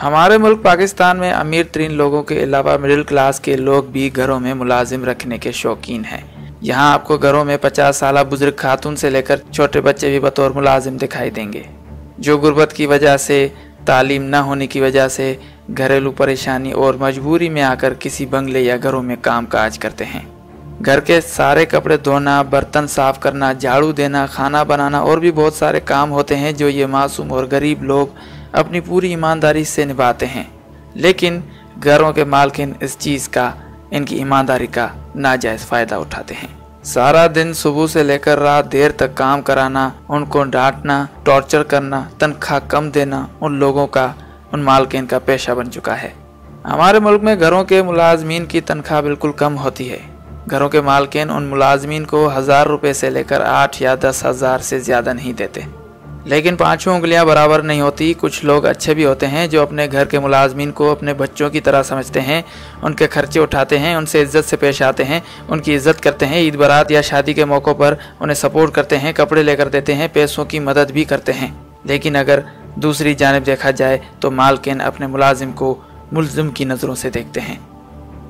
हमारे मुल्क पाकिस्तान में अमीर तरीन लोगों के अलावा मिडिल क्लास के लोग भी घरों में मुलाजिम रखने के शौकीन हैं। यहाँ आपको घरों में 50 साल बुजुर्ग खातून से लेकर छोटे बच्चे भी बतौर मुलाजिम दिखाई देंगे, जो गुर्बत की वजह से, तालीम न होने की वजह से, घरेलू परेशानी और मजबूरी में आकर किसी बंगले या घरों में काम काज करते हैं। घर के सारे कपड़े धोना, बर्तन साफ करना, झाड़ू देना, खाना बनाना और भी बहुत सारे काम होते हैं जो ये मासूम और गरीब लोग अपनी पूरी ईमानदारी से निभाते हैं। लेकिन घरों के मालकिन इस चीज़ का, इनकी ईमानदारी का नाजायज़ फ़ायदा उठाते हैं। सारा दिन सुबह से लेकर रात देर तक काम कराना, उनको डांटना, टॉर्चर करना, तनख्वाह कम देना उन लोगों का, उन मालकिन का पेशा बन चुका है। हमारे मुल्क में घरों के मुलाजमीन की तनख्वाह बिल्कुल कम होती है। घरों के मालकिन उन मुलाजमीन को 1000 रुपये से लेकर 8 या 10,000 से ज़्यादा नहीं देते। लेकिन पाँचों उंगलियां बराबर नहीं होती। कुछ लोग अच्छे भी होते हैं जो अपने घर के मुलाजमीन को अपने बच्चों की तरह समझते हैं, उनके खर्चे उठाते हैं, उनसे इज्जत से पेश आते हैं, उनकी इज्जत करते हैं, ईद बारात या शादी के मौक़ों पर उन्हें सपोर्ट करते हैं, कपड़े लेकर देते हैं, पैसों की मदद भी करते हैं। लेकिन अगर दूसरी जानिब देखा जाए तो मालकिन अपने मुलाजिम को मुल्ज़िम की नज़रों से देखते हैं,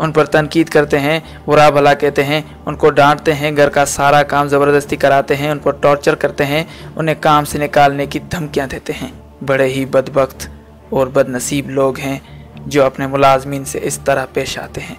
उन पर तनकीद करते हैं, बुरा भला कहते हैं, उनको डांटते हैं, घर का सारा काम ज़बरदस्ती कराते हैं, उन पर टॉर्चर करते हैं, उन्हें काम से निकालने की धमकियां देते हैं। बड़े ही बदबख्त और बदनसीब लोग हैं जो अपने मुलाजमीन से इस तरह पेश आते हैं।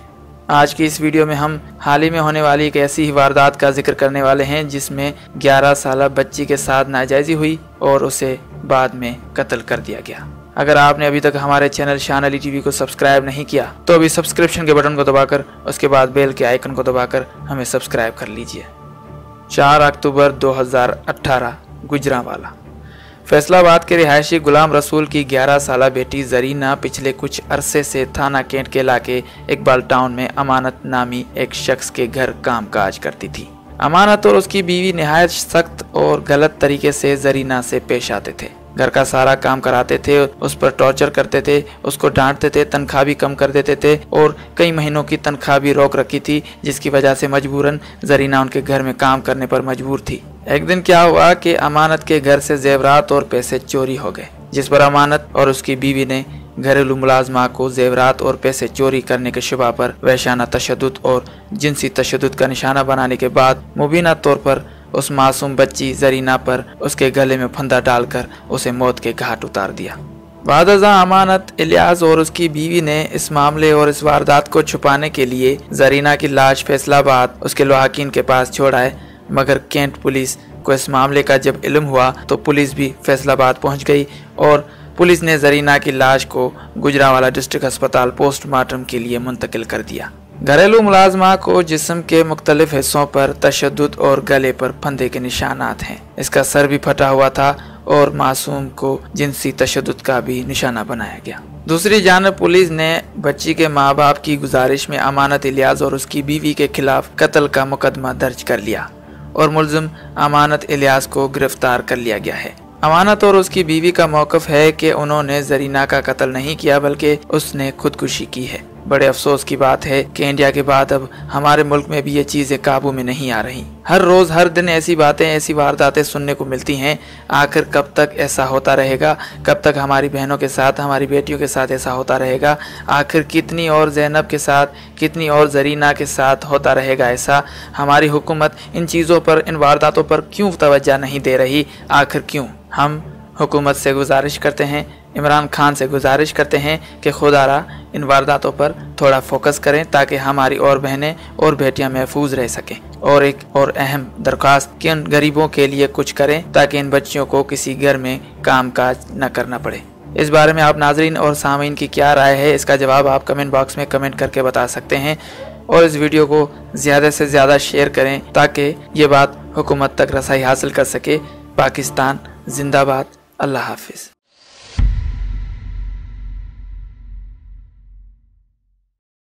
आज की इस वीडियो में हम हाल ही में होने वाली एक ऐसी ही वारदात का जिक्र करने वाले हैं जिसमें 11 साल बच्ची के साथ नाजायज़ी हुई और उसे बाद में कत्ल कर दिया गया। अगर आपने अभी तक हमारे चैनल शान अली टीवी को सब्सक्राइब नहीं किया तो अभी सब्सक्रिप्शन के बटन को दबाकर, उसके बाद बेल के आइकन को दबाकर हमें सब्सक्राइब कर लीजिए। 4 अक्टूबर 2018 गुजरांवाला। फैसलाबाद के रिहायशी गुलाम रसूल की 11 साल बेटी जरीना पिछले कुछ अरसे से थाना कैंट के इलाके इकबाल टाउन में अमानत नामी एक शख्स के घर काम काज करती थी। अमानत और उसकी बीवी निहायत सख्त और गलत तरीके से जरीना से पेश आते थे। घर का सारा काम कराते थे, उस पर टॉर्चर करते थे, उसको डांटते थे, तनख्वाह भी कम कर देते थे और कई महीनों की तनख्वाह भी रोक रखी थी, जिसकी वजह से मजबूरन जरीना उनके घर में काम करने पर मजबूर थी। एक दिन क्या हुआ कि अमानत के घर से जेवरात और पैसे चोरी हो गए, जिस पर अमानत और उसकी बीवी ने घरेलू मुलाजमा को जेवरात और पैसे चोरी करने के शुबा पर वहशाना तशद्दुद और जिनसी तशद्दुद का निशाना बनाने के बाद मुबीना तौर पर उस मासूम बच्ची जरीना पर उसके गले में फंदा डालकर उसे मौत के घाट उतार दिया। बादशाह अमानत, इलियास और उसकी बीवी ने इस मामले और इस वारदात को छुपाने के लिए जरीना की लाश फैसलाबाद उसके लुहाकीन के पास छोड़ाए, मगर कैंट पुलिस को इस मामले का जब इल्म हुआ तो पुलिस भी फैसलाबाद पहुंच गई और पुलिस ने जरीना की लाश को गुजरांवाला डिस्ट्रिक्ट अस्पताल पोस्टमार्टम के लिए मुंतकिल कर दिया। घरेलू मुलाजमा को जिस्म के मुख्तलिफ हिस्सों पर तशद्दुद और गले पर फंदे के निशानात हैं। इसका सर भी फटा हुआ था और मासूम को जिनसी तशद्दुद का भी निशाना बनाया गया। दूसरी जानब पुलिस ने बच्ची के माँ बाप की गुजारिश में अमानत, इलियास और उसकी बीवी के खिलाफ कत्ल का मुकदमा दर्ज कर लिया और मुल्ज़िम अमानत, इलियास को गिरफ्तार कर लिया गया है। अमानत और उसकी बीवी का मौक़िफ़ है कि उन्होंने जरीना का कत्ल नहीं किया बल्कि उसने खुदकुशी की है। बड़े अफसोस की बात है कि इंडिया के बाद अब हमारे मुल्क में भी ये चीज़ें काबू में नहीं आ रही। हर रोज़ हर दिन ऐसी बातें, ऐसी वारदातें सुनने को मिलती हैं। आखिर कब तक ऐसा होता रहेगा? कब तक हमारी बहनों के साथ, हमारी बेटियों के साथ ऐसा होता रहेगा? आखिर कितनी और ज़ैनब के साथ, कितनी और जरीना के साथ होता रहेगा ऐसा? हमारी हुकूमत इन चीज़ों पर, इन वारदातों पर क्यों तवज्जो नहीं दे रही? आखिर क्यों? हम हुकूमत से गुजारिश करते हैं, इमरान खान से गुजारिश करते हैं कि खुदारा इन वारदातों पर थोड़ा फोकस करें ताकि हमारी और बहनें और बेटियां महफूज रह सकें। और एक और अहम दरख्वास्त कि उन गरीबों के लिए कुछ करें ताकि इन बच्चियों को किसी घर में काम काज न करना पड़े। इस बारे में आप नाजरीन और सामीन की क्या राय है, इसका जवाब आप कमेंट बॉक्स में कमेंट करके बता सकते हैं और इस वीडियो को ज़्यादा से ज़्यादा शेयर करें ताकि ये बात हुकूमत तक रसाई हासिल कर सके। पाकिस्तान जिंदाबाद। अल्लाह हाफिज़।